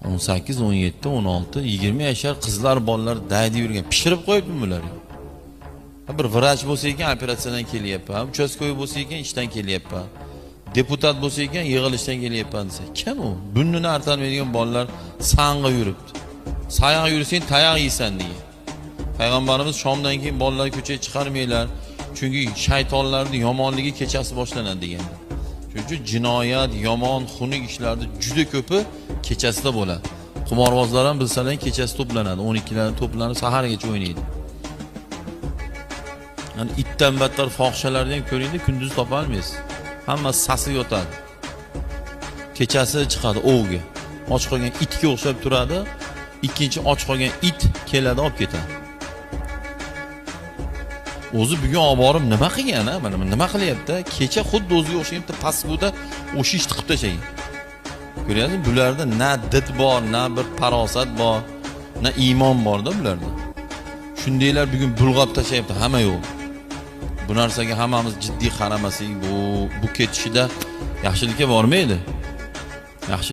18, 17, 16, 20 yashar qizlar, bolalar daydi yurgan. Pishirib qo'yibmi bular? Bir vrach bo'lsa ekan operatsiyadan kelyapman, uchastkovoy bo'lsa ekan ishdan kelyapman, deputat bo'lsa ekan yig'ilishdan kelyapman desa, kim u? Bunnini artalmaydigan bolalar sang'a yuribdi. Sayoq yursang tayoq yeysan degan. Payg'ambarimiz shomdan keyin bolalarni ko'chaga chiqarmanglar, chunki shaytonlarning yomonligi kechasi boshlanadi degan. Shuning uchun jinoyat, yomon, xunuk ishlarning juda ko'pi kechasida bo'ladi. Qumorbozlar ham bilsalar kechasi to'planadi, 12 dan to'planib sahargacha o'ynaydi. Yani itdan battar fohishalarni ham ko'ringda, kunduz topa olmaysiz. Hamma sasi yotadi. Kechasi chiqadi ovga. Och qolgan itga o'xshab turadi. Ikkinchi och qolgan it keladi, olib ketadi. O'zi bugun olib borib nima qilgan, mana nima qilyapti? Kecha xuddi o'ziga o'xshagan bitta pasbuda o'sha ish tiqib tashlagan. Ko'ryapsizmi? Bularda na did bor, na bir farosat bor, na iymon borda bularda. Shundaylar bugun bulg'ab tashlayapti, hamma yo'q. Bu narsaga hammamiz jiddiy qaramasak, bu ketishida yaxshilikka bormaydi. Yaxshi